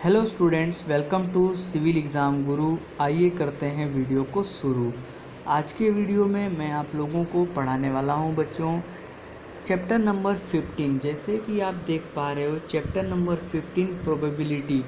Hello students, welcome to Civil Exam Guru. आइए करते हैं वीडियो को शुरू। आज के वीडियो में मैं आप लोगों को पढ़ाने वाला हूं बच्चों चैप्टर नंबर 15। जैसे कि आप देख पा रहे हो चैप्टर नंबर 15 प्रोबेबिलिटी।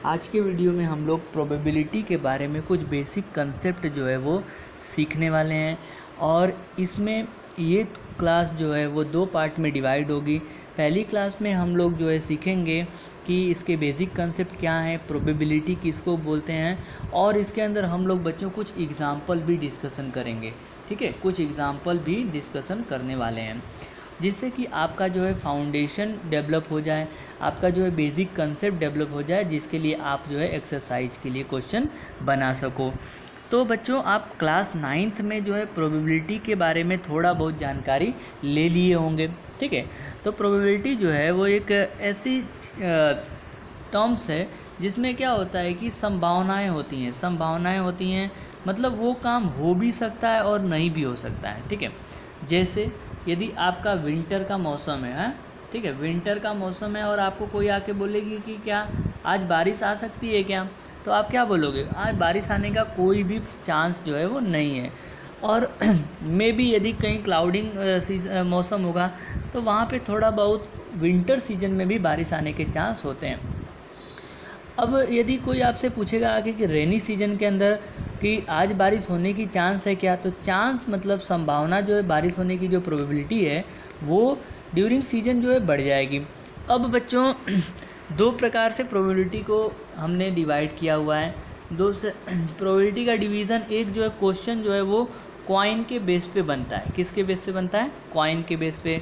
आज के वीडियो में हम लोग प्रोबेबिलिटी के बारे में कुछ बेसिक कंसेप्ट जो है वो सीखने वाले हैं और इसमें ये क्लास जो है वो दो पार्ट में डिवाइड होगी। पहली क्लास में हम लोग जो है सीखेंगे कि इसके बेसिक कंसेप्ट क्या हैं, प्रोबेबिलिटी किसको बोलते हैं, और इसके अंदर हम लोग बच्चों कुछ एग्जाम्पल भी डिस्कशन करेंगे। ठीक है, कुछ एग्जाम्पल भी डिस्कशन करने वाले हैं जिससे कि आपका जो है फाउंडेशन डेवलप हो जाए, आपका जो है बेसिक कंसेप्ट डेवलप हो जाए, जिसके लिए आप जो है एक्सरसाइज के लिए क्वेश्चन बना सको। तो बच्चों आप क्लास 9th में जो है प्रोबेबिलिटी के बारे में थोड़ा बहुत जानकारी ले लिए होंगे। ठीक है, तो प्रोबेबिलिटी जो है वो एक ऐसी टर्म्स है जिसमें क्या होता है कि संभावनाएं होती हैं मतलब वो काम हो भी सकता है और नहीं भी हो सकता है। ठीक है, जैसे यदि आपका विंटर का मौसम है, ठीक है, विंटर का मौसम है और आपको कोई आके बोलेगी कि क्या आज बारिश आ सकती है क्या, तो आप क्या बोलोगे? आज बारिश आने का कोई भी चांस जो है वो नहीं है। और मे बी यदि कहीं क्लाउडिंग मौसम होगा तो वहाँ पे थोड़ा बहुत विंटर सीजन में भी बारिश आने के चांस होते हैं। अब यदि कोई आपसे पूछेगा आगे कि रेनी सीजन के अंदर कि आज बारिश होने की चांस है क्या, तो चांस मतलब संभावना जो है बारिश होने की जो प्रोबेबिलिटी है वो ड्यूरिंग सीजन जो है बढ़ जाएगी। अब बच्चों दो प्रकार से प्रोबेबिलिटी को हमने डिवाइड किया हुआ है। दो से प्रोबेबिलिटी का डिवीज़न, एक जो है क्वेश्चन जो है वो कॉइन के बेस पे बनता है। किसके बेस पे बनता है? कॉइन के बेस पे।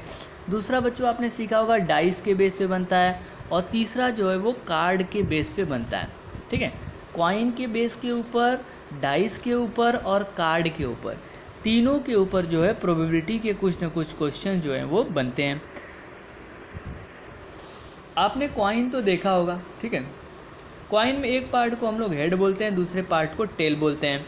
दूसरा बच्चों आपने सीखा होगा डाइस के बेस पे बनता है, और तीसरा जो है वो कार्ड के बेस पे बनता है। ठीक है, कॉइन के बेस के ऊपर, डाइस के ऊपर और कार्ड के ऊपर, तीनों के ऊपर जो है प्रोबेबिलिटी के कुछ न कुछ क्वेश्चन जो हैं वो बनते हैं। आपने कॉइन तो देखा होगा। ठीक है, कॉइन में एक पार्ट को हम लोग हेड बोलते हैं, दूसरे पार्ट को टेल बोलते हैं।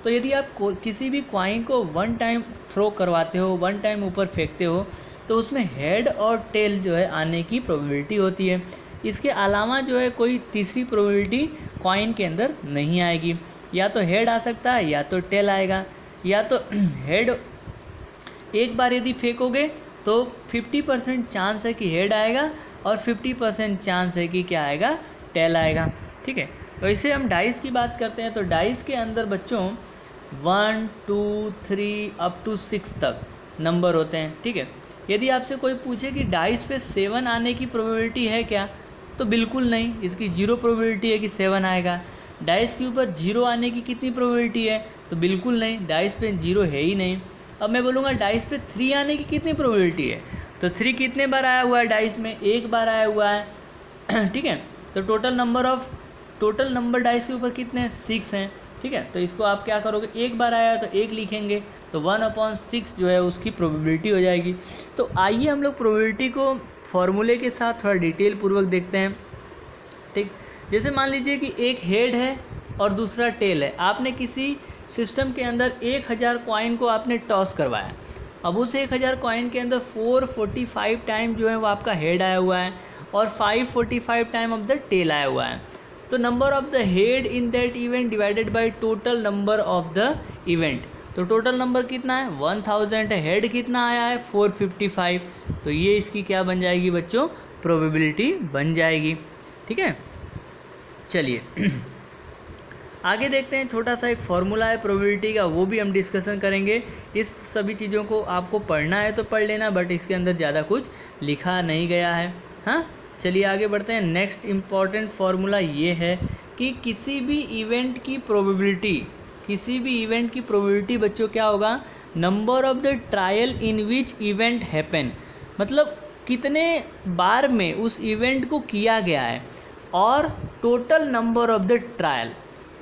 तो यदि आप किसी भी कॉइन को वन टाइम थ्रो करवाते हो, वन टाइम ऊपर फेंकते हो, तो उसमें हेड और टेल जो है आने की प्रोबेबिलिटी होती है। इसके अलावा जो है कोई तीसरी प्रोबेबिलिटी कॉइन के अंदर नहीं आएगी। या तो हेड आ सकता है या तो टेल आएगा। या तो हेड एक बार यदि फेंकोगे तो 50% चांस है कि हेड आएगा और 50% चांस है कि क्या आएगा? टेल आएगा। ठीक है, वैसे हम डाइस की बात करते हैं तो डाइस के अंदर बच्चों 1 2 3 अप टू 6 तक नंबर होते हैं। ठीक है, यदि आपसे कोई पूछे कि डाइस पे 7 आने की प्रोबेबिलिटी है क्या, तो बिल्कुल नहीं, इसकी 0 प्रोबेबिलिटी है कि 7 आएगा। डाइस के ऊपर 0 आने की कितनी प्रोबेबिलिटी है? तो बिल्कुल नहीं, डाइस पे 0 है ही नहीं। अब मैं बोलूँगा डाइस पे 3 आने की कितनी प्रोबेबिलिटी है, तो 3 कितने बार आया हुआ है डाइस में? एक बार आया हुआ है। ठीक है, तो टोटल नंबर डाइस के ऊपर कितने हैं? 6 हैं। ठीक है, तो इसको आप क्या करोगे? एक बार आया तो 1 लिखेंगे, तो 1/6 जो है उसकी प्रोबेबिलिटी हो जाएगी। तो आइए हम लोग प्रोबेबिलिटी को फॉर्मूले के साथ थोड़ा डिटेल पूर्वक देखते हैं। ठीक, जैसे मान लीजिए कि एक हेड है और दूसरा टेल है। आपने किसी सिस्टम के अंदर 1000 कॉइन को आपने टॉस करवाया। अब उस 1000 कॉइन के अंदर 445 टाइम जो है वो आपका हेड आया हुआ है और 545 टाइम ऑफ द टेल आया हुआ है। तो number of the head in that event divided by total number of the event, तो टोटल नंबर कितना है? 1000 है। हेड कितना आया है? 455। तो ये इसकी क्या बन जाएगी बच्चों? प्रोबेबिलिटी बन जाएगी। ठीक है, चलिए आगे देखते हैं। छोटा सा एक फॉर्मूला है प्रोबेबिलिटी का, वो भी हम डिस्कशन करेंगे। इस सभी चीज़ों को आपको पढ़ना है तो पढ़ लेना, बट इसके अंदर ज़्यादा कुछ लिखा नहीं गया है। हाँ, चलिए आगे बढ़ते हैं। नेक्स्ट इम्पॉर्टेंट फार्मूला ये है कि किसी भी इवेंट की प्रोबेबिलिटी बच्चों क्या होगा? Number of the trial in which event happen, मतलब कितने बार में उस इवेंट को किया गया है, और total number of the trial.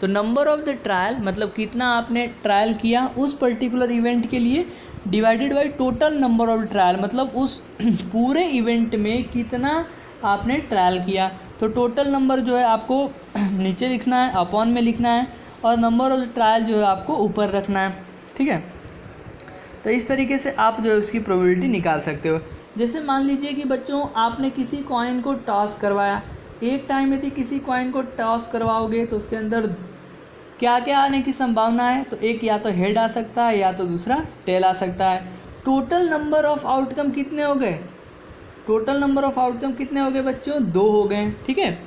तो नंबर ऑफ द ट्रायल मतलब कितना आपने ट्रायल किया उस पर्टिकुलर इवेंट के लिए, divided by total number of trial मतलब उस पूरे इवेंट में कितना आपने ट्रायल किया। तो टोटल नंबर जो है आपको नीचे लिखना है, अपॉन में लिखना है, और नंबर ऑफ द ट्रायल जो है आपको ऊपर रखना है। ठीक है, तो इस तरीके से आप जो है उसकी प्रोबेबिलिटी निकाल सकते हो। जैसे मान लीजिए कि बच्चों आपने किसी कॉइन को टॉस करवाया, एक टाइम यदि किसी कॉइन को टॉस करवाओगे तो उसके अंदर क्या क्या आने की संभावना है, तो एक या तो हेड आ सकता है या तो दूसरा टेल आ सकता है। टोटल नंबर ऑफ आउटकम कितने हो गए, टोटल नंबर ऑफ आउटकम कितने हो गए बच्चों, 2 हो गए, ठीक है।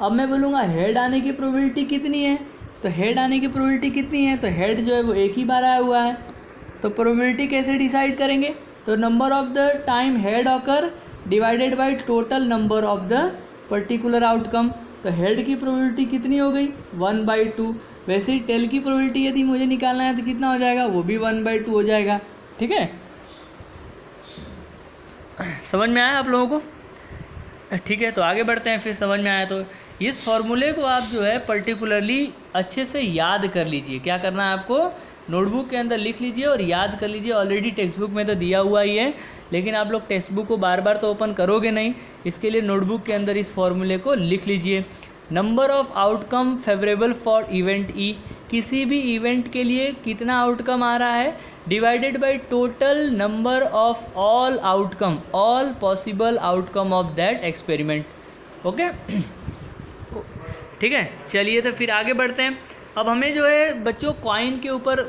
अब मैं बोलूँगा हेड आने की प्रोबेबिलिटी कितनी है, तो हेड आने की प्रोबेबिलिटी कितनी है, तो हेड जो है वो एक ही बार आया हुआ है, तो प्रोबेबिलिटी कैसे डिसाइड करेंगे, तो number of the time head occur divided by total number of the particular outcome. तो हेड की प्रोबेबिलिटी कितनी हो गई, 1/2। वैसे ही टेल की प्रोबेबिलिटी यदि मुझे निकालना है तो कितना हो जाएगा, वो भी 1/2 हो जाएगा, ठीक है। समझ में आया आप लोगों को, ठीक है। तो आगे बढ़ते हैं, फिर समझ में आया तो इस फॉर्मूले को आप जो है पर्टिकुलरली अच्छे से याद कर लीजिए। क्या करना है आपको, नोटबुक के अंदर लिख लीजिए और याद कर लीजिए। ऑलरेडी टेक्स्ट बुक में तो दिया हुआ ही है, लेकिन आप लोग टेक्स्ट बुक को बार बार तो ओपन करोगे नहीं, इसके लिए नोटबुक के अंदर इस फॉर्मूले को लिख लीजिए। Number of outcome favourable for event E, किसी भी इवेंट के लिए कितना आउटकम आ रहा है, divided by total number of all outcome, all possible outcome of that experiment, okay, ठीक है। चलिए तो फिर आगे बढ़ते हैं। अब हमें जो है बच्चों कॉइन के ऊपर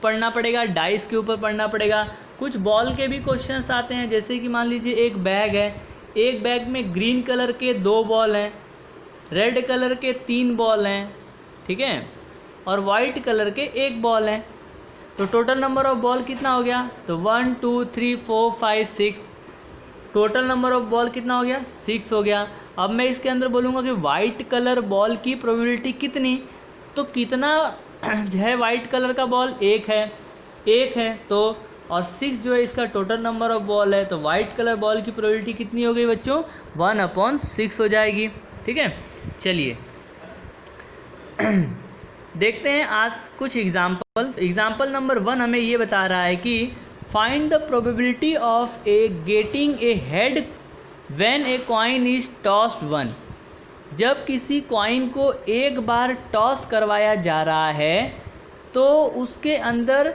पढ़ना पड़ेगा, डाइस के ऊपर पढ़ना पड़ेगा। कुछ बॉल के भी क्वेश्चंस आते हैं, जैसे कि मान लीजिए एक बैग है, एक बैग में ग्रीन कलर के 2 बॉल हैं, रेड कलर के 3 बॉल हैं, ठीक है, और वाइट कलर के 1 बॉल हैं। तो टोटल नंबर ऑफ बॉल कितना हो गया, तो 1 2 3 4 5 6, टोटल नंबर ऑफ बॉल कितना हो गया, 6 हो गया। अब मैं इसके अंदर बोलूँगा कि वाइट कलर बॉल की प्रोबेबिलिटी कितनी, तो कितना जो है वाइट कलर का बॉल, 1 है, तो और 6 जो है इसका टोटल नंबर ऑफ बॉल है, तो वाइट कलर बॉल की प्रोबेबिलिटी कितनी हो गई बच्चों, 1/6 हो जाएगी, ठीक है। चलिए देखते हैं आज कुछ एग्जाम्पल नंबर 1 हमें ये बता रहा है कि find the probability of A getting a head when a coin is tossed 1। जब किसी कॉइन को एक बार टॉस करवाया जा रहा है तो उसके अंदर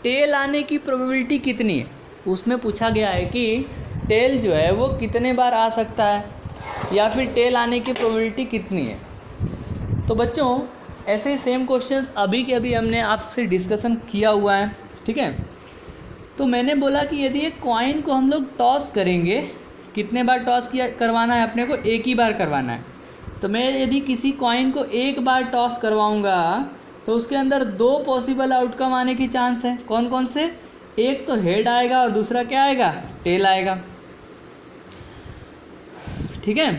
टेल आने की प्रोबेबिलिटी कितनी है। उसमें पूछा गया है कि टेल जो है वो कितने बार आ सकता है या फिर टेल आने की प्रोबेबिलिटी कितनी है। तो बच्चों ऐसे ही सेम क्वेश्चंस अभी के अभी हमने आपसे डिस्कशन किया हुआ है, ठीक है। तो मैंने बोला कि यदि एक कॉइन को हम लोग टॉस करेंगे, कितने बार टॉस करवाना है अपने को, एक ही बार करवाना है। तो मैं यदि किसी कॉइन को एक बार टॉस करवाऊंगा तो उसके अंदर 2 पॉसिबल आउटकम आने की चांस है। कौन कौन से, एक तो हेड आएगा और दूसरा क्या आएगा, टेल आएगा, ठीक है।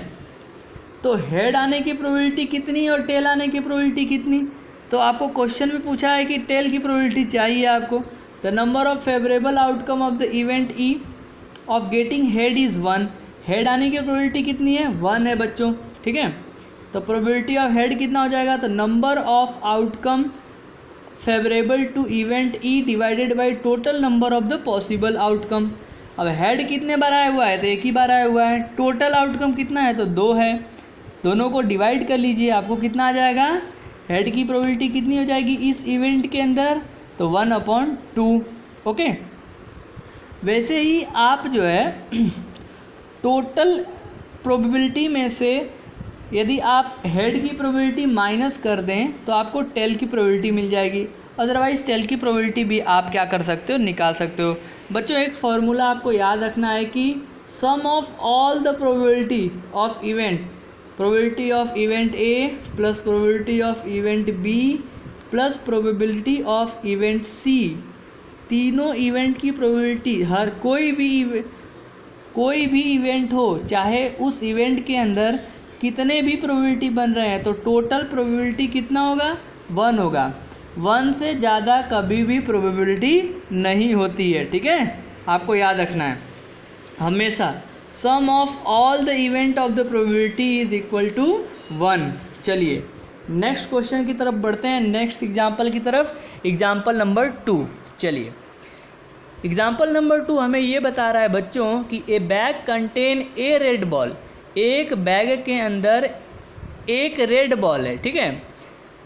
तो हेड आने की प्रोबेबिलिटी कितनी और टेल आने की प्रोबेबिलिटी कितनी, तो आपको क्वेश्चन में पूछा है कि टेल की प्रोबेबिलिटी चाहिए आपको। The number of favourable outcome of the event E of getting head is 1। Head आने की प्रोबेबिलिटी कितनी है, 1 है बच्चों, ठीक है। तो प्रोबेबिलिटी ऑफ हेड कितना हो जाएगा, तो number of outcome favourable to event E divided by total number of the possible outcome. अब हेड कितने बार आया हुआ है, तो एक ही बार आया हुआ है। टोटल आउटकम कितना है, तो 2 है। दोनों को डिवाइड कर लीजिए, आपको कितना आ जाएगा, हेड की प्रोबेबिलिटी कितनी हो जाएगी इस इवेंट के अंदर, तो 1/2, ओके। वैसे ही आप जो है टोटल प्रोबेबिलिटी में से यदि आप हेड की प्रोबेबिलिटी माइनस कर दें तो आपको टेल की प्रोबेबिलिटी मिल जाएगी। अदरवाइज़ टेल की प्रोबेबिलिटी भी आप क्या कर सकते हो, निकाल सकते हो। बच्चों एक फॉर्मूला आपको याद रखना है कि sum of all the probability of event, probability of event A plus probability of event B plus probability of event C, तीनों इवेंट की प्रोबेबिलिटी, हर कोई भी इवेंट हो, चाहे उस इवेंट के अंदर कितने भी प्रोबेबिलिटी बन रहे हैं, तो टोटल प्रोबेबिलिटी कितना होगा, 1 होगा। 1 से ज़्यादा कभी भी प्रोबेबिलिटी नहीं होती है, ठीक है। आपको याद रखना है हमेशा sum of all the event of the probability is equal to 1। चलिए नेक्स्ट क्वेश्चन की तरफ बढ़ते हैं, नेक्स्ट एग्जाम्पल की तरफ, एग्जाम्पल नंबर 2। चलिए एग्जाम्पल नंबर 2 हमें ये बता रहा है बच्चों कि ए bag contain a red ball, एक बैग के अंदर एक रेड बॉल है, ठीक है,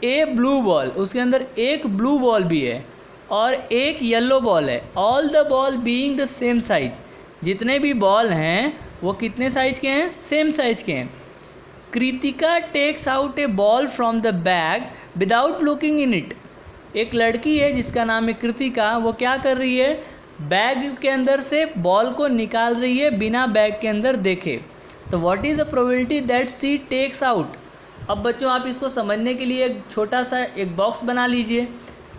ए ब्लू बॉल, उसके अंदर एक ब्लू बॉल भी है और एक येलो बॉल है। All the ball being the same size, जितने भी बॉल हैं वो कितने साइज के हैं? सेम साइज के हैं। Kritika takes out a ball from the bag without looking in it. एक लड़की है जिसका नाम है कृतिका, वो क्या कर रही है? बैग के अंदर से बॉल को निकाल रही है बिना बैग के अंदर देखे। तो what is the probability that she takes out? अब बच्चों आप इसको समझने के लिए एक छोटा सा एक बॉक्स बना लीजिए।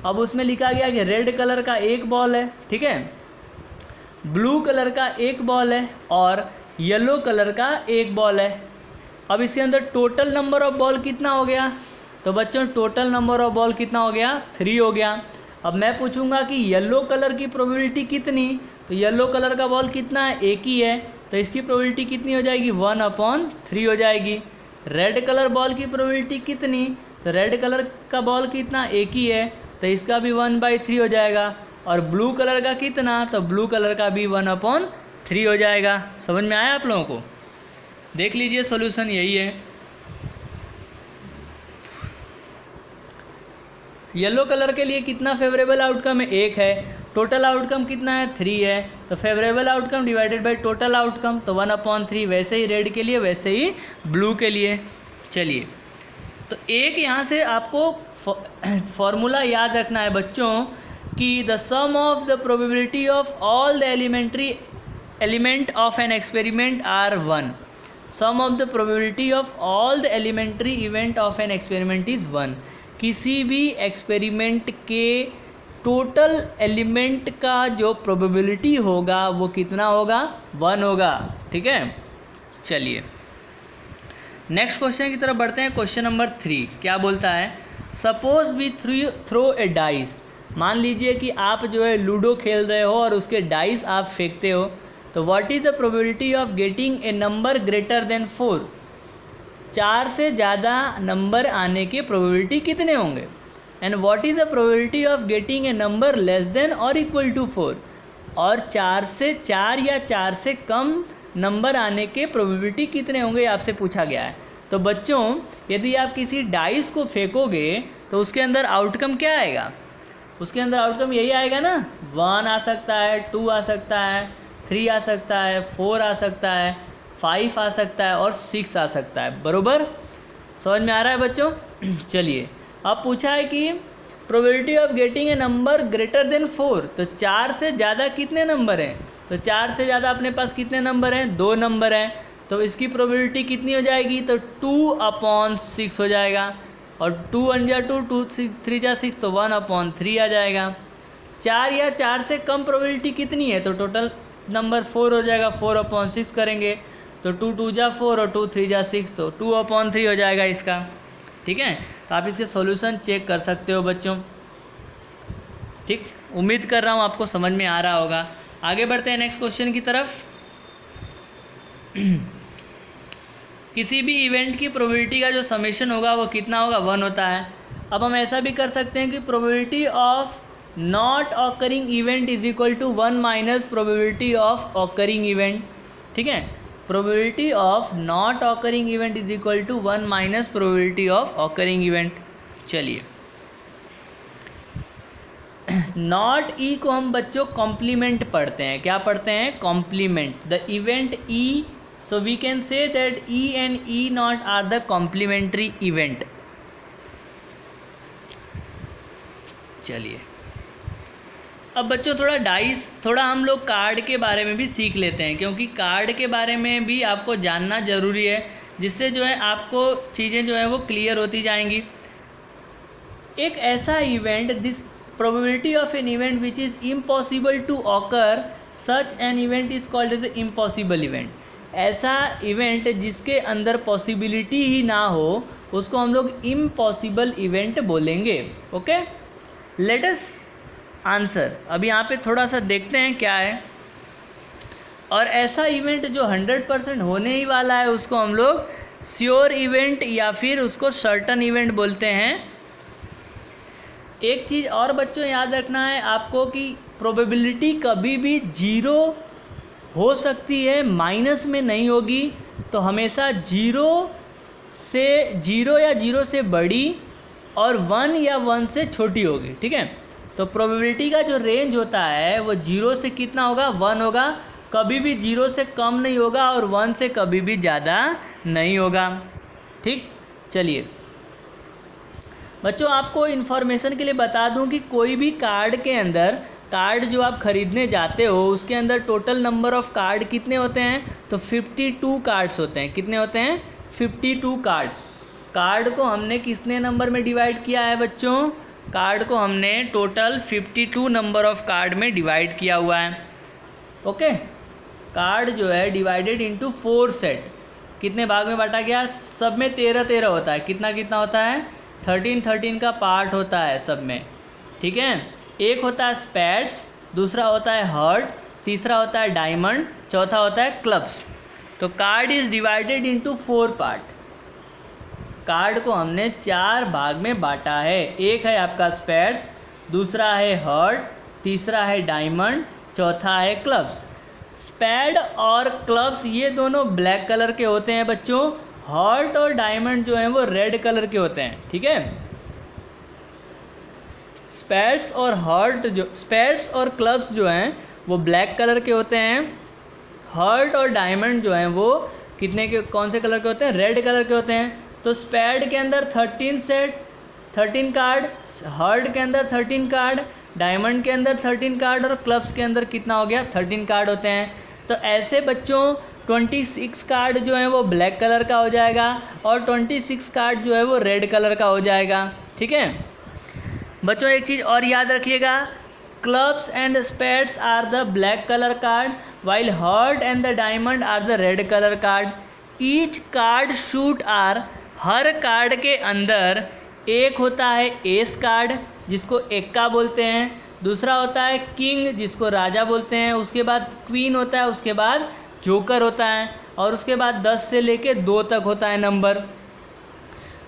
अब उसमें लिखा गया कि रेड कलर का एक बॉल है, ठीक है, ब्लू कलर का एक बॉल है और येलो कलर का एक बॉल है। अब इसके अंदर टोटल नंबर ऑफ बॉल कितना हो गया? तो बच्चों टोटल नंबर ऑफ बॉल कितना हो गया? 3 हो गया। अब मैं पूछूंगा कि येलो कलर की प्रोबेबिलिटी कितनी? तो येलो कलर का बॉल कितना है? एक ही है, तो इसकी प्रोबेबिलिटी कितनी हो जाएगी? 1/3 हो जाएगी। रेड कलर बॉल की प्रोबेबिलिटी कितनी? तो रेड कलर का बॉल कितना? एक ही है, तो इसका भी 1/3 हो जाएगा। और ब्लू कलर का कितना? तो ब्लू कलर का भी 1/3 हो जाएगा। समझ में आया आप लोगों को? देख लीजिए सॉल्यूशन यही है। येलो कलर के लिए कितना फेवरेबल आउटकम है? 1 है। टोटल आउटकम कितना है? 3 है। तो favourable outcome divided by total outcome, तो 1/3। वैसे ही रेड के लिए, वैसे ही ब्लू के लिए। चलिए, तो एक यहाँ से आपको फॉर्मूला याद रखना है बच्चों कि the sum of the probability of all the element of an experiment are 1। Sum of the probability of all the elementary event of an experiment is 1। किसी भी एक्सपेरिमेंट के टोटल एलिमेंट का जो प्रोबेबिलिटी होगा वो कितना होगा? 1 होगा, ठीक है। चलिए नेक्स्ट क्वेश्चन की तरफ बढ़ते हैं। क्वेश्चन नंबर 3 क्या बोलता है? Suppose we throw a dice. मान लीजिए कि आप जो है लूडो खेल रहे हो और उसके डाइस आप फेंकते हो, तो what is the probability of getting a number greater than 4? 4 से ज़्यादा नंबर आने के प्रोबेबिलिटी कितने होंगे? And what is the probability of getting a number less than और इक्वल टू 4? और 4 या 4 से कम नंबर आने के प्रोबेबिलिटी कितने होंगे आपसे पूछा गया है। तो बच्चों यदि आप किसी डाइस को फेंकोगे तो उसके अंदर आउटकम क्या आएगा? उसके अंदर आउटकम यही आएगा ना, 1 आ सकता है, 2 आ सकता है, 3 आ सकता है, 4 आ सकता है, 5 आ सकता है और 6 आ सकता है। बरोबर समझ में आ रहा है बच्चों? चलिए, अब पूछा है कि probability of getting a number greater than 4, तो 4 से ज़्यादा कितने नंबर हैं? तो 4 से ज़्यादा अपने पास कितने नंबर हैं? 2 नंबर हैं। तो इसकी प्रोबेबिलिटी कितनी हो जाएगी? तो 2/6 हो जाएगा। और 2 1 जा 2, 2 3 जा 6, तो 1/3 आ जाएगा। 4 या 4 से कम प्रोबेबिलिटी कितनी है? तो टोटल नंबर 4 हो जाएगा, 4/6 करेंगे तो 2 2 जा 4 और 2 3 जा 6, तो 2/3 हो जाएगा इसका, ठीक है। तो आप इसके सॉल्यूशन चेक कर सकते हो बच्चों, ठीक। उम्मीद कर रहा हूँ आपको समझ में आ रहा होगा। आगे बढ़ते हैं नेक्स्ट क्वेश्चन की तरफ। किसी भी इवेंट की प्रोबेबिलिटी का जो समेशन होगा वो कितना होगा? 1 होता है। अब हम ऐसा भी कर सकते हैं कि probability of not occurring event is equal to 1 minus probability of occurring event, ठीक है। Probability of not occurring event is equal to 1 minus probability of occurring event. चलिए, नॉट ई को हम बच्चों कॉम्प्लीमेंट पढ़ते हैं। क्या पढ़ते हैं? Complement. The event E, so we can say that E and E naught are the complementary event। चलिए, अब बच्चों थोड़ा हम लोग कार्ड के बारे में भी सीख लेते हैं, क्योंकि कार्ड के बारे में भी आपको जानना ज़रूरी है, जिससे जो है आपको चीज़ें जो है वो क्लियर होती जाएंगी। एक ऐसा event, this probability of an event which is impossible to occur, such an event is called as a impossible event. ऐसा इवेंट जिसके अंदर पॉसिबिलिटी ही ना हो उसको हम लोग इम्पॉसिबल इवेंट बोलेंगे। Okay, let us answer. अब यहाँ पे थोड़ा सा देखते हैं क्या है। और ऐसा इवेंट जो 100% होने ही वाला है उसको हम लोग श्योर इवेंट या फिर उसको सर्टन इवेंट बोलते हैं। एक चीज़ और बच्चों याद रखना है आपको कि प्रोबेबिलिटी कभी भी 0 हो सकती है, माइनस में नहीं होगी। तो हमेशा 0 या 0 से बड़ी और 1 या 1 से छोटी होगी, ठीक है। तो प्रोबेबिलिटी का जो रेंज होता है वो 0 से कितना होगा? 1 होगा। कभी भी 0 से कम नहीं होगा और 1 से कभी भी ज़्यादा नहीं होगा। ठीक, चलिए बच्चों आपको इन्फॉर्मेशन के लिए बता दूं कि कोई भी कार्ड के अंदर, कार्ड जो आप ख़रीदने जाते हो उसके अंदर टोटल नंबर ऑफ़ कार्ड कितने होते हैं, तो 52 कार्ड्स होते हैं। कितने होते हैं, 52 कार्ड्स। कार्ड को हमने कितने नंबर में डिवाइड किया है बच्चों, कार्ड को हमने टोटल 52 नंबर ऑफ़ कार्ड में डिवाइड किया हुआ है। ओके, कार्ड जो है डिवाइडेड इनटू 4 सेट, कितने भाग में बांटा गया, सब में 13 होता है। कितना कितना होता है, 13 का पार्ट होता है सब में। ठीक है, एक होता है स्पैड्स, दूसरा होता है हार्ट, तीसरा होता है डायमंड, चौथा होता है क्लब्स। तो card is divided into 4 part. Card को हमने 4 भाग में बांटा है। एक है आपका स्पैड्स, दूसरा है हार्ट, तीसरा है डायमंड, चौथा है क्लब्स। स्पैड और क्लब्स ये दोनों ब्लैक कलर के होते हैं बच्चों, हार्ट और डायमंड जो हैं वो रेड कलर के होते हैं। ठीक है, स्पैड्स और हार्ट जो, स्पैड्स और क्लब्स जो हैं वो ब्लैक कलर के होते हैं। हार्ट और डायमंड जो हैं वो कितने के, कौन से कलर के होते हैं, रेड कलर के होते हैं। तो स्पैड के अंदर 13 कार्ड, हार्ट के अंदर 13 कार्ड, डायमंड के अंदर 13 कार्ड और क्लब्स के अंदर कितना हो गया, 13 कार्ड होते हैं। तो ऐसे बच्चों 26 कार्ड जो है वो ब्लैक कलर का हो जाएगा और 26 कार्ड जो है वो रेड कलर का हो जाएगा। ठीक है बच्चों, एक चीज़ और याद रखिएगा, clubs and spades are the black colour card while heart and the diamond are the red colour card. Each card suit are, हर कार्ड के अंदर एक होता है एस कार्ड जिसको एक्का बोलते हैं, दूसरा होता है किंग जिसको राजा बोलते हैं, उसके बाद क्वीन होता है, उसके बाद जोकर होता है और उसके बाद 10 से लेके 2 तक होता है नंबर।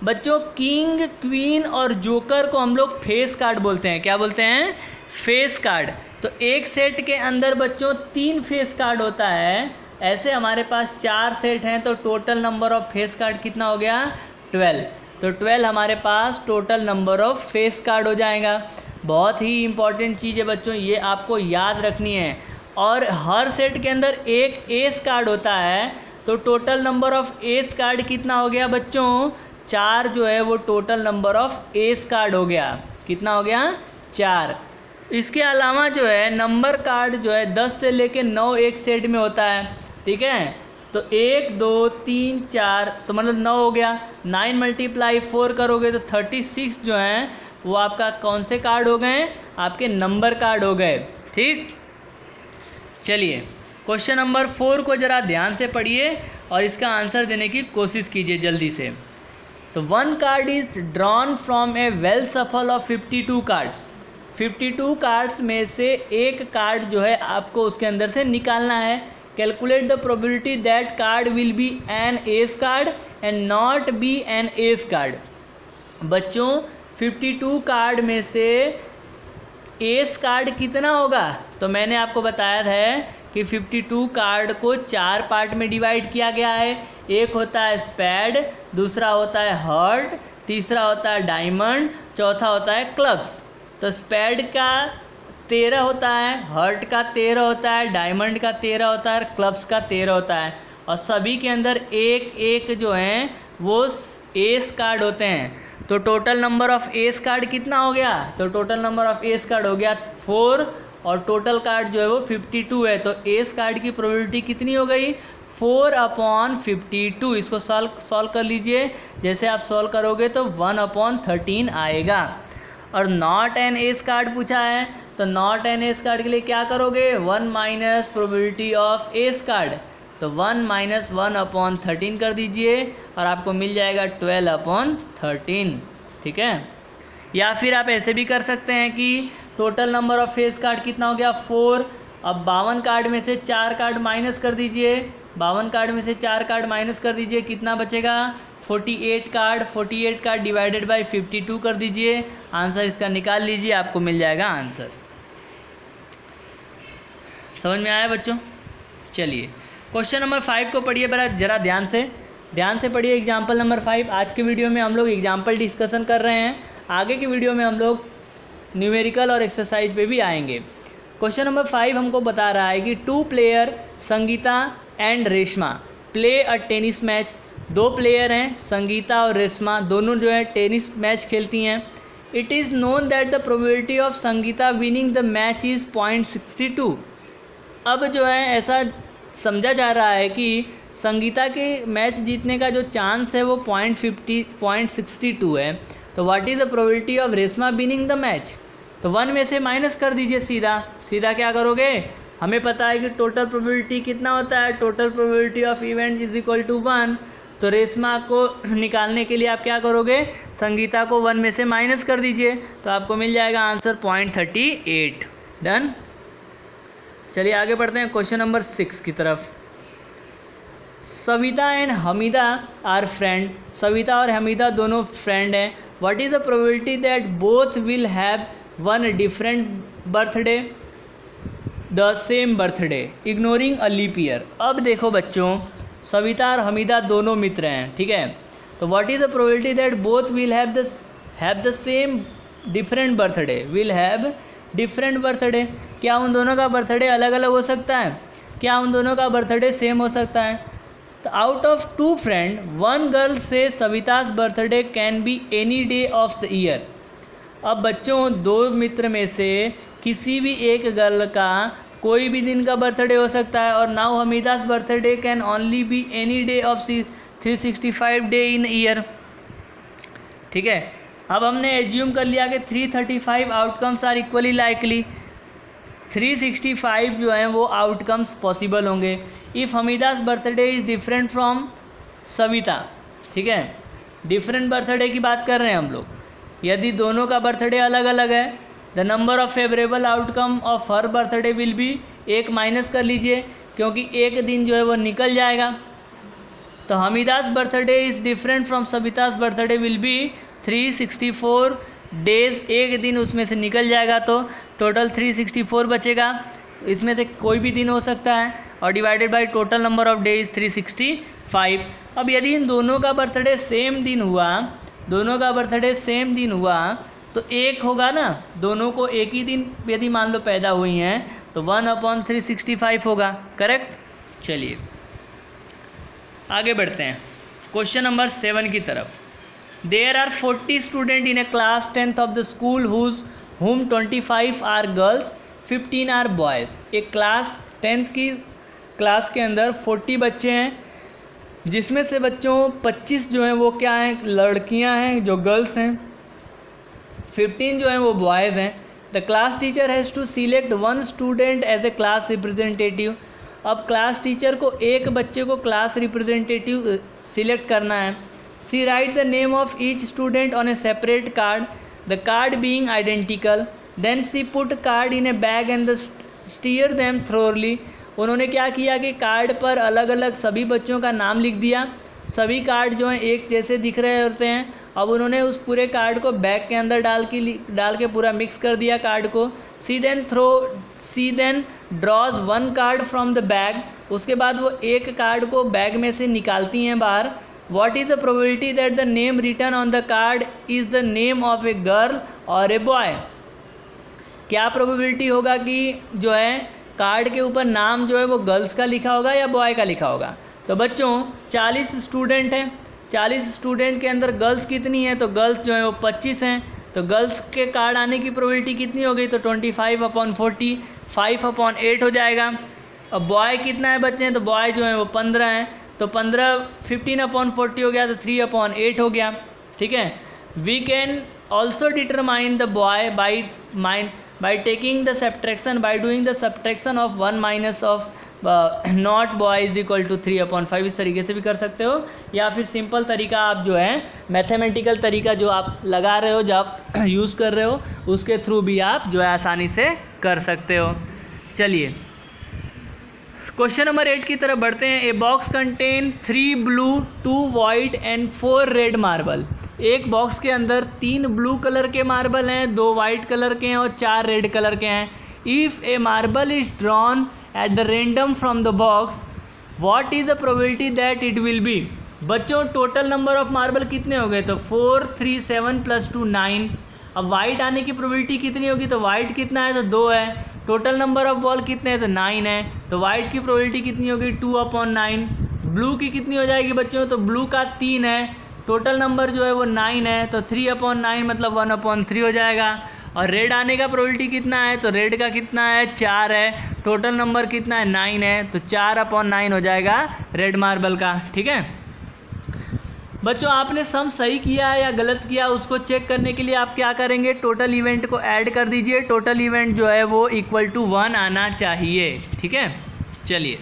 बच्चों किंग, क्वीन और जोकर को हम लोग फेस कार्ड बोलते हैं। क्या बोलते हैं, फेस कार्ड। तो एक सेट के अंदर बच्चों 3 फेस कार्ड होता है। ऐसे हमारे पास 4 सेट हैं तो total number of face card कितना हो गया, 12। तो 12 हमारे पास total number of face card हो जाएगा। बहुत ही इंपॉर्टेंट चीज़ है बच्चों, ये आपको याद रखनी है। और हर सेट के अंदर एक एस कार्ड होता है तो total number of S card कितना हो गया बच्चों, 4 जो है वो total number of S card हो गया। कितना हो गया, 4। इसके अलावा जो है नंबर कार्ड जो है 10 से लेके 9 एक सेट में होता है। ठीक है, तो 1 2 3 4 तो मतलब 9 हो गया। 9 × 4 करोगे तो 36 जो हैं वो आपका कौन से कार्ड हो गए, आपके नंबर कार्ड हो गए। ठीक, चलिए क्वेश्चन नंबर 4 को ज़रा ध्यान से पढ़िए और इसका आंसर देने की कोशिश कीजिए जल्दी से। तो 1 card is drawn from A well सफल ऑफ 52 कार्ड्स। 52 कार्ड्स में से एक कार्ड जो है आपको उसके अंदर से निकालना है। Calculate the probability that card will be an ace card and not be an ace card. बच्चों 52 कार्ड में से एस कार्ड कितना होगा, तो मैंने आपको बताया था कि 52 कार्ड को 4 पार्ट में डिवाइड किया गया है। एक होता है स्पैड, दूसरा होता है हार्ट, तीसरा होता है डायमंड, चौथा होता है क्लब्स। तो स्पैड का 13 होता है, हार्ट का 13 होता है, डायमंड का 13 होता है और क्लब्स का 13 होता है। और सभी के अंदर एक एक जो हैं वो एस कार्ड होते हैं। तो total number of S card कितना हो गया, तो total number of S card हो गया 4 और टोटल कार्ड जो है वो 52 है। तो एस कार्ड की प्रोबेबिलिटी कितनी हो गई, 4/52। इसको सॉल्व कर लीजिए। जैसे आप सॉल्व करोगे तो 1/13 आएगा। और नॉट एन एस कार्ड पूछा है तो नॉट एन एस कार्ड के लिए क्या करोगे, 1 minus probability of S card, तो 1 माइनस 1/13 कर दीजिए और आपको मिल जाएगा 12/13। ठीक है, या फिर आप ऐसे भी कर सकते हैं कि total number of face card कितना हो गया 4। अब 52 कार्ड में से 4 कार्ड माइनस कर दीजिए, 52 कार्ड में से 4 कार्ड माइनस कर दीजिए, कितना बचेगा 48 कार्ड। 48 कार्ड डिवाइडेड बाय 52 कर दीजिए, आंसर इसका निकाल लीजिए, आपको मिल जाएगा आंसर। समझ में आया बच्चों? चलिए क्वेश्चन नंबर 5 को पढ़िए ज़रा ध्यान से पढ़िए। Example number 5। आज के वीडियो में हम लोग एग्जाम्पल डिस्कशन कर रहे हैं, आगे की वीडियो में हम लोग न्यूमेरिकल और एक्सरसाइज पे भी आएंगे। क्वेश्चन नंबर 5 हमको बता रहा है कि 2 player Sangeeta and Reshma play a tennis match. 2 player हैं, संगीता और रेशमा, दोनों जो है टेनिस मैच खेलती हैं। It is known that the probability of Sangeeta winning the match is 0.62। अब जो है ऐसा समझा जा रहा है कि संगीता के मैच जीतने का जो चांस है वो 0.62 है। तो what is the probability of Reshma winning the match? तो 1 में से माइनस कर दीजिए सीधा क्या करोगे? हमें पता है कि टोटल प्रोबेबिलिटी कितना होता है, total probability of event is equal to 1। तो रेशमा को निकालने के लिए आप क्या करोगे? संगीता को 1 में से माइनस कर दीजिए, तो आपको मिल जाएगा आंसर 0.38। डन। चलिए आगे बढ़ते हैं क्वेश्चन नंबर 6 की तरफ। Savita and Hamida are friend. Savita और हमीदा दोनों फ्रेंड हैं। What is the probability that both will have one different birthday the same birthday ignoring a leap year. अब देखो बच्चों, सविता और हमीदा दोनों मित्र हैं, ठीक है। तो what is the probability that both will have the same different birthday? Will have different birthday. क्या उन दोनों का बर्थडे अलग अलग हो सकता है? क्या उन दोनों का बर्थडे सेम हो सकता है? तो आउट ऑफ 2 फ्रेंड 1 गर्ल से Savita's birthday can be any day of the year. अब बच्चों 2 मित्र में से किसी भी एक गर्ल का कोई भी दिन का बर्थडे हो सकता है, और now Hamida's birthday can only be any day of 365 day in year, ठीक है। अब हमने एज्यूम कर लिया कि 335 आउटकम्स आर इक्वली लाइकली। 365 जो हैं वो आउटकम्स पॉसिबल होंगे if Hamida's birthday is different from Savita, ठीक है। डिफरेंट बर्थडे की बात कर रहे हैं हम लोग। यदि दोनों का बर्थडे अलग अलग है, the number of favourable outcome of her birthday will B, एक माइनस कर लीजिए क्योंकि एक दिन जो है वो निकल जाएगा। तो Hamida's birthday is different from Savita's birthday will be 364 days, एक दिन उसमें से निकल जाएगा तो टोटल 364 बचेगा। इसमें से कोई भी दिन हो सकता है, और divided by total number of days 365। अब यदि इन दोनों का बर्थडे सेम दिन हुआ, दोनों का बर्थडे सेम दिन हुआ तो एक होगा ना, दोनों को एक ही दिन यदि मान लो पैदा हुई हैं तो 1/365 होगा, करेक्ट। चलिए आगे बढ़ते हैं क्वेश्चन नंबर 7 की तरफ। There are 40 students in a class 10th of the school whom 25 are girls, 15 are boys। एक क्लास 10th की क्लास के अंदर 40 बच्चे हैं, जिसमें से बच्चों 25 जो हैं वो क्या हैं? लड़कियां हैं जो गर्ल्स हैं, 15 जो हैं वो बॉयज़ हैं। The class teacher has to select 1 student as a class representative. अब क्लास टीचर को एक बच्चे को क्लास रिप्रेजेंटेटिव सिलेक्ट करना है। She write the name of each student on a separate card, the card being identical. Then she put card in a bag and steer them thoroughly. उन्होंने क्या किया कि कार्ड पर अलग अलग सभी बच्चों का नाम लिख दिया। सभी कार्ड जो हैं एक जैसे दिख रहे होते हैं। अब उन्होंने उस पूरे कार्ड को बैग के अंदर डाल के पूरा मिक्स कर दिया कार्ड को। She then draws 1 card from the bag. उसके बाद वो एक कार्ड को बैग में से निकालती हैं बाहर। What is the probability that the name written on the card is the name of a girl or a boy? क्या प्रोबेबिलिटी होगा कि जो है कार्ड के ऊपर नाम जो है वो गर्ल्स का लिखा होगा या बॉय का लिखा होगा? तो बच्चों 40 स्टूडेंट हैं, 40 स्टूडेंट के अंदर गर्ल्स कितनी हैं? तो गर्ल्स जो है वो 25 हैं। तो गर्ल्स के कार्ड आने की प्रोबेबिलिटी कितनी हो गई? तो 25/40, 5/8 हो जाएगा। अब बॉय कितना है बच्चे? तो बॉय जो है वो 15 हैं, तो 15/40 हो गया, तो 3/8 हो गया, ठीक है। We can also determine the boy by taking the subtraction, by doing the subtraction of 1 minus of not boy is equal to 3/5। इस तरीके से भी कर सकते हो, या फिर सिंपल तरीका आप जो है मैथमेटिकल तरीका जो आप लगा रहे हो, जो आप यूज़ कर रहे हो, उसके थ्रू भी आप जो है आसानी से कर सकते हो। चलिए क्वेश्चन नंबर 8 की तरफ बढ़ते हैं। A box contain 3 blue 2 white and 4 red marble. एक बॉक्स के अंदर 3 ब्लू कलर के मार्बल हैं, 2 वाइट कलर के हैं और 4 रेड कलर के हैं। If A marble is drawn at the random from the box, what is the probability that it will be? बच्चों टोटल नंबर ऑफ मार्बल कितने हो गए? तो 4 3 7 + 2 9। अब वाइट आने की प्रोबेबिलिटी कितनी होगी? तो वाइट कितना है? तो 2 है। टोटल नंबर ऑफ बॉल कितने हैं, तो 9 है, तो वाइट की प्रोबेबिलिटी कितनी होगी 2/9। ब्लू की कितनी हो जाएगी बच्चों, तो ब्लू का 3 है, टोटल नंबर जो है वो 9 है, तो 3/9 मतलब 1/3 हो जाएगा। और रेड आने का प्रोबेबिलिटी कितना है, तो रेड का कितना है 4 है, टोटल नंबर कितना है 9 है, तो 4/9 हो जाएगा रेड मार्बल का। ठीक है बच्चों, आपने सम सही किया है या गलत किया उसको चेक करने के लिए आप क्या करेंगे, टोटल इवेंट को ऐड कर दीजिए। टोटल इवेंट जो है वो =1 आना चाहिए। ठीक है, चलिए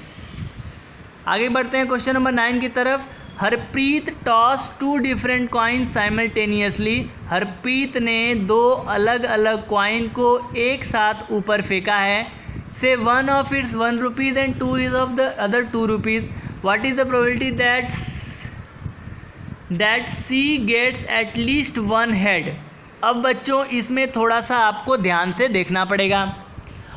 आगे बढ़ते हैं क्वेश्चन नंबर 9 की तरफ। Harpreet toss 2 different coin simultaneously. Harpreet ने 2 अलग अलग कॉइन को एक साथ ऊपर फेंका है। से one of its 1 rupees and 2 is of the other 2 rupees. What is the probability that she gets at least 1 head. अब बच्चों इसमें थोड़ा सा आपको ध्यान से देखना पड़ेगा।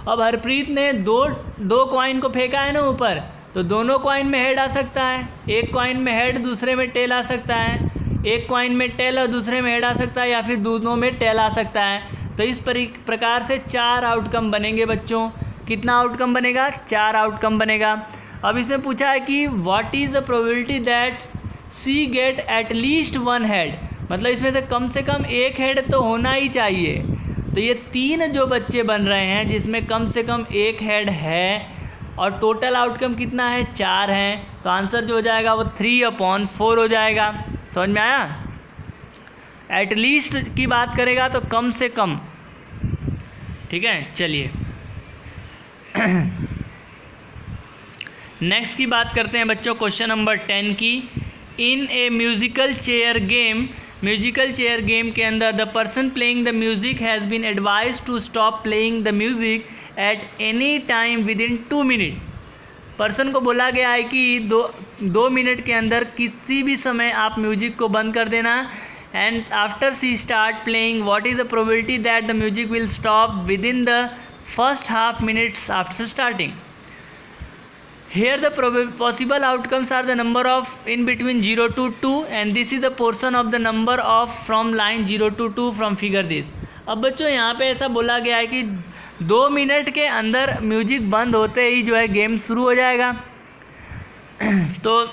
अब हरप्रीत ने दो कॉइन को फेंका है ना ऊपर, तो दोनों कॉइन में हेड आ सकता है, एक कॉइन में हेड दूसरे में टेल आ सकता है, एक कॉइन में टेल और दूसरे में हेड आ सकता है, या फिर दोनों में टेल आ सकता है। तो इस प्रकार से 4 आउटकम बनेंगे बच्चों। कितना आउटकम बनेगा, 4 आउटकम बनेगा। अब इसमें पूछा है कि what is the probability that she get at least 1 head, मतलब इसमें से कम एक हेड तो होना ही चाहिए। तो ये 3 जो बच्चे बन रहे हैं जिसमें कम से कम एक हेड है और टोटल आउटकम कितना है 4 हैं, तो आंसर जो हो जाएगा वो 3/4 हो जाएगा। समझ में आया। एटलीस्ट की बात करेगा तो कम से कम। ठीक है, चलिए नेक्स्ट की बात करते हैं बच्चों क्वेश्चन नंबर 10 की। In a musical chair game के अंदर the person playing the music has been advise to stop playing the music at any time within 2 minute. Person को बोला गया है कि 2 मिनट के अंदर किसी भी समय आप म्यूजिक को बंद कर देना। And after she start playing what is the probability that the music will stop within the first half minutes after starting. Here the possible outcomes are the number of in between 0 to 2 and this is the portion of the number of from line 0 to 2 from figure this। अब बच्चों यहाँ पे ऐसा बोला गया है कि 2 minute के अंदर म्यूजिक बंद होते ही जो है गेम शुरू हो जाएगा। तो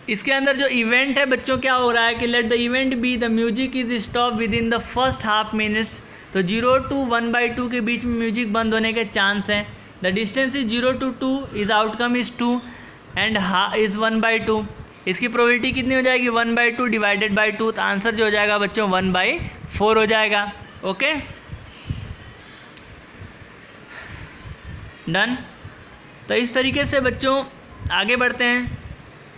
इसके अंदर जो इवेंट है बच्चों क्या हो रहा है कि let the event be the music is stop with in the first half minutes. तो 0 to 1/2 के बीच में म्यूजिक बंद होने के चांस हैं। The distance is 0 to 2 is outcome is 2 and is 1/2। इसकी प्रोबेबिलिटी कितनी हो जाएगी 1/2 डिवाइडेड बाई 2, तो आंसर जो हो जाएगा बच्चों 1/4 हो जाएगा। Okay done. तो इस तरीके से बच्चों आगे बढ़ते हैं।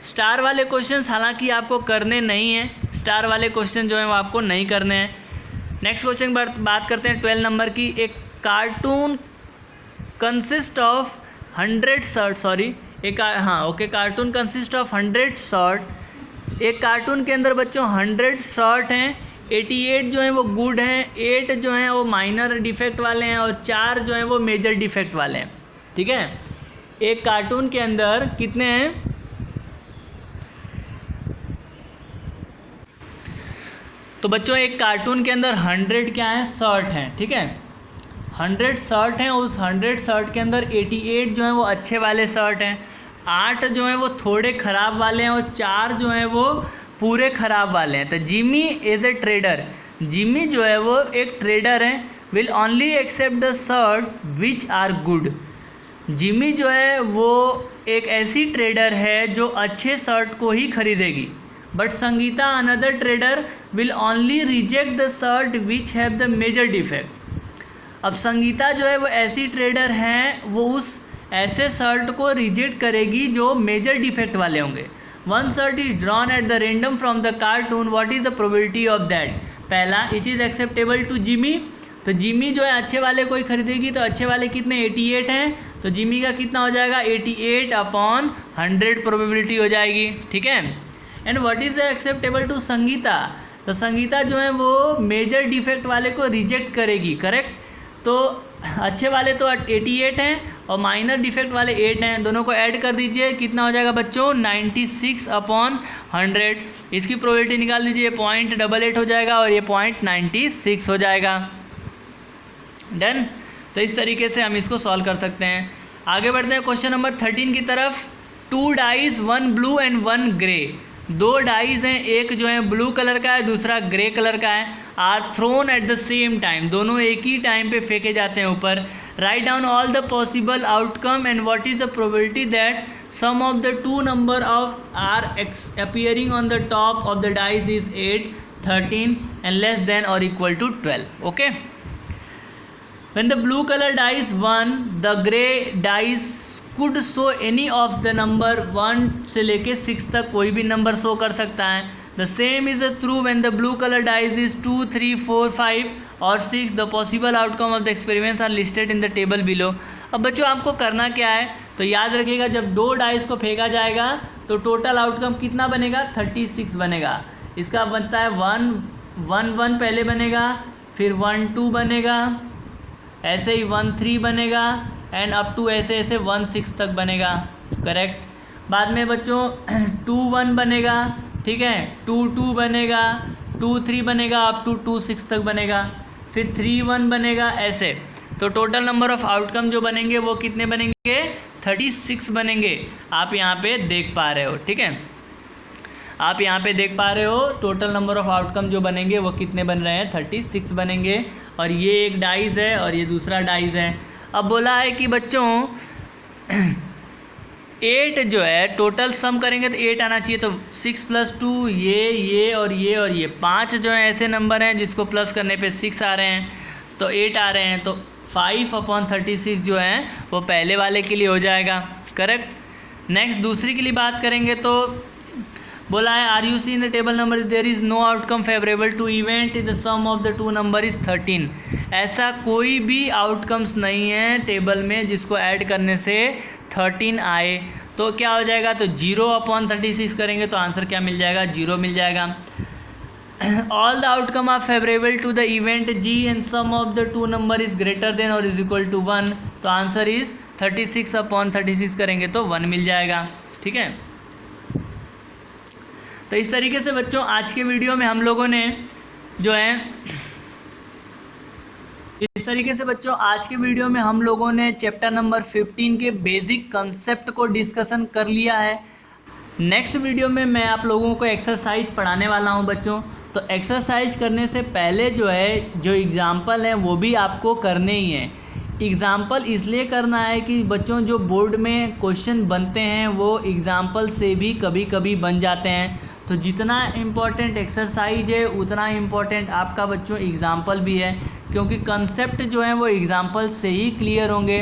स्टार वाले क्वेश्चंस हालांकि आपको करने नहीं हैं, स्टार वाले क्वेश्चन जो हैं वो आपको नहीं करने हैं। नेक्स्ट क्वेश्चन बात करते हैं 12 नंबर की। एक cartoon consist of 100 short cartoon consist of 100 short. एक कार्टून के अंदर बच्चों 100 शॉर्ट हैं, 88 जो हैं वो गुड हैं, 8 जो हैं वो माइनर डिफेक्ट वाले हैं और 4 जो हैं वो मेजर डिफेक्ट वाले हैं। ठीक है, एक कार्टून के अंदर कितने हैं, तो बच्चों एक कार्टून के अंदर 100 क्या है शर्ट हैं। ठीक है, 100 शर्ट हैं, उस 100 शर्ट के अंदर 88 जो हैं वो अच्छे वाले शर्ट हैं, 8 जो हैं वो थोड़े ख़राब वाले हैं और 4 जो हैं वो पूरे ख़राब वाले हैं। तो Jimmy is a trader, Jimmy जो है वो एक ट्रेडर है। Will only accept the shirt which are good. Jimmy जो है वो एक ऐसी ट्रेडर है जो अच्छे शर्ट को ही खरीदेगी। But Sangeeta another trader will only reject the shirt which have the major defect. अब संगीता जो है वो ऐसी ट्रेडर हैं, वो उस ऐसे शर्ट को रिजेक्ट करेगी जो मेजर डिफेक्ट वाले होंगे। 1 shirt is drawn at the random from the cartoon, what is the probability of that. पहला it is acceptable to Jimmy, तो जिमी जो है अच्छे वाले कोई खरीदेगी, तो अच्छे वाले कितने 88 हैं, तो जिमी का कितना हो जाएगा 88/100 प्रोबेबिलिटी हो जाएगी। ठीक है, and what is acceptable to Sangeeta, तो संगीता जो है वो मेजर डिफेक्ट वाले को रिजेक्ट करेगी। करेक्ट, तो अच्छे वाले तो 88 हैं और माइनर डिफेक्ट वाले 8 हैं, दोनों को ऐड कर दीजिए, कितना हो जाएगा बच्चों 96/100। इसकी प्रोबेबिलिटी निकाल दीजिए, 0.88 हो जाएगा और ये 0.96 हो जाएगा। डन। तो इस तरीके से हम इसको सॉल्व कर सकते हैं। आगे बढ़ते हैं क्वेश्चन नंबर 13 की तरफ। 2 dice 1 blue and 1 grey, 2 dice हैं, एक जो है ब्लू कलर का है, दूसरा ग्रे कलर का है, are thrown at the same time, दोनों एक ही टाइम पे फेंके जाते हैं ऊपर। Right down all the possible outcome and what is the probability that sum of the 2 number of are appearing on the top of the dice is 8, 13 and less than और equal to 12। Okay, when the blue color dice 1, the gray dice could show any of the number 1 से लेके 6 तक कोई भी number show कर सकता है। The same is true when the blue color dice is 2, 3, 4, 5 और 6. The possible outcome of the experiments are listed in the table below. अब बच्चों आपको करना क्या है, तो याद रखिएगा जब 2 डाइस को फेंका जाएगा तो टोटल आउटकम कितना बनेगा, 36 बनेगा। इसका बनता है 1, 1, 1 पहले बनेगा, फिर 1, 2 बनेगा, ऐसे ही 1, 3 बनेगा एंड अप टू ऐसे ऐसे 1, 6 तक बनेगा। करेक्ट। बाद में बच्चों 2, 1 बनेगा, ठीक है, 2, 2 बनेगा, 2, 3 बनेगा, अप टू 2, 6 तक बनेगा, फिर 3, 1 बनेगा, ऐसे। तो टोटल नंबर ऑफ़ आउटकम जो बनेंगे वो कितने बनेंगे, 36 बनेंगे। आप यहाँ पे देख पा रहे हो, ठीक है, आप यहाँ पे देख पा रहे हो टोटल नंबर ऑफ़ आउटकम जो बनेंगे वो कितने बन रहे हैं, 36 बनेंगे। और ये एक डाइस है और ये दूसरा डाइस है। अब बोला है कि बच्चों 8 जो है टोटल सम करेंगे तो 8 आना चाहिए, तो 6 + 2 ये और ये 5 जो है ऐसे नंबर हैं जिसको प्लस करने पे 6 आ रहे हैं, तो 8 आ रहे हैं, तो 5/36 जो है वो पहले वाले के लिए हो जाएगा। करेक्ट। नेक्स्ट दूसरी के लिए बात करेंगे तो बोला है are you see in the table number there is no outcome favourable to event is the sum of the 2 number is 13। ऐसा कोई भी आउटकम्स नहीं है टेबल में जिसको ऐड करने से 13 आए, तो क्या हो जाएगा, तो 0/36 करेंगे तो आंसर क्या मिल जाएगा, 0 मिल जाएगा। All the outcome are favourable to the event G and sum of the 2 number is greater then और इज इक्वल टू 1, तो आंसर इज़ 36/36 करेंगे तो 1 मिल जाएगा। ठीक है, तो इस तरीके से बच्चों आज के वीडियो में हम लोगों ने जो है चैप्टर नंबर 15 के बेसिक कंसेप्ट को डिस्कशन कर लिया है। नेक्स्ट वीडियो में मैं आप लोगों को एक्सरसाइज पढ़ाने वाला हूं बच्चों। तो एक्सरसाइज करने से पहले जो एग्ज़ाम्पल है वो भी आपको करने ही हैं। एग्ज़ाम्पल इसलिए करना है कि बच्चों जो बोर्ड में क्वेश्चन बनते हैं वो एग्ज़ाम्पल से भी कभी कभी बन जाते हैं। तो जितना इम्पोर्टेंट एक्सरसाइज है उतना इम्पोर्टेंट आपका बच्चों एग्ज़ाम्पल भी है, क्योंकि कंसेप्ट जो है वो एग्ज़ाम्पल से ही क्लियर होंगे।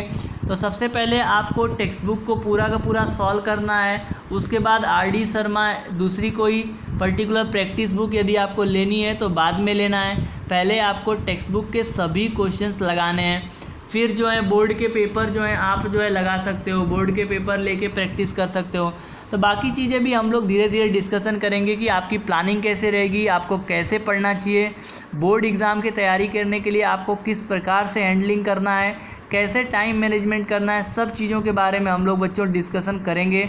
तो सबसे पहले आपको टेक्स्ट बुक को पूरा का पूरा सॉल्व करना है, उसके बाद आर.डी. शर्मा दूसरी कोई पर्टिकुलर प्रैक्टिस बुक यदि आपको लेनी है तो बाद में लेना है। पहले आपको टेक्स्ट बुक के सभी क्वेश्चंस लगाने हैं, फिर जो है बोर्ड के पेपर जो है आप जो है लगा सकते हो, बोर्ड के पेपर लेके प्रैक्टिस कर सकते हो। तो बाकी चीज़ें भी हम लोग धीरे धीरे डिस्कशन करेंगे कि आपकी प्लानिंग कैसे रहेगी, आपको कैसे पढ़ना चाहिए, बोर्ड एग्ज़ाम की तैयारी करने के लिए आपको किस प्रकार से हैंडलिंग करना है, कैसे टाइम मैनेजमेंट करना है, सब चीज़ों के बारे में हम लोग बच्चों डिस्कशन करेंगे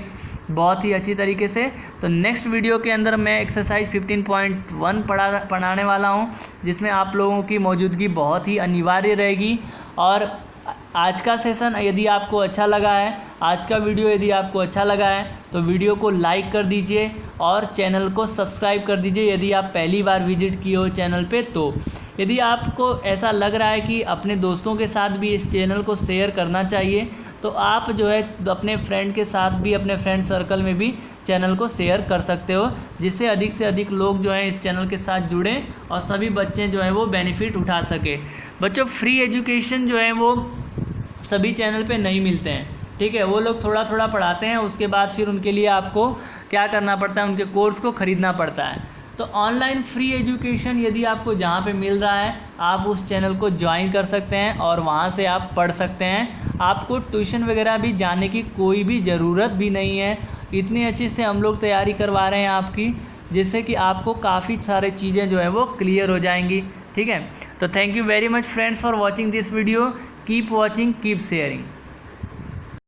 बहुत ही अच्छी तरीके से। तो नेक्स्ट वीडियो के अंदर मैं एक्सरसाइज 15.1 पढ़ाने वाला हूँ, जिसमें आप लोगों की मौजूदगी बहुत ही अनिवार्य रहेगी। और आज का सेशन यदि आपको अच्छा लगा है, आज का वीडियो यदि आपको अच्छा लगा है तो वीडियो को लाइक कर दीजिए और चैनल को सब्सक्राइब कर दीजिए यदि आप पहली बार विजिट किए हो चैनल पे। तो यदि आपको ऐसा लग रहा है कि अपने दोस्तों के साथ भी इस चैनल को शेयर करना चाहिए तो आप जो है अपने फ्रेंड के साथ भी, अपने फ्रेंड सर्कल में भी चैनल को शेयर कर सकते हो, जिससे अधिक से अधिक लोग जो हैं इस चैनल के साथ जुड़ें और सभी बच्चे जो हैं वो बेनिफिट उठा सके। बच्चों फ्री एजुकेशन जो है वो सभी चैनल पे नहीं मिलते हैं, ठीक है, वो लोग थोड़ा थोड़ा पढ़ाते हैं, उसके बाद फिर उनके लिए आपको क्या करना पड़ता है, उनके कोर्स को ख़रीदना पड़ता है। तो ऑनलाइन फ्री एजुकेशन यदि आपको जहाँ पे मिल रहा है आप उस चैनल को ज्वाइन कर सकते हैं और वहाँ से आप पढ़ सकते हैं। आपको ट्यूशन वगैरह भी जाने की कोई भी ज़रूरत भी नहीं है, इतनी अच्छी से हम लोग तैयारी करवा रहे हैं आपकी, जिससे कि आपको काफ़ी सारे चीज़ें जो है वो क्लियर हो जाएंगी। ठीक है, तो thank you very much friends for watching this video. Keep watching, keep sharing.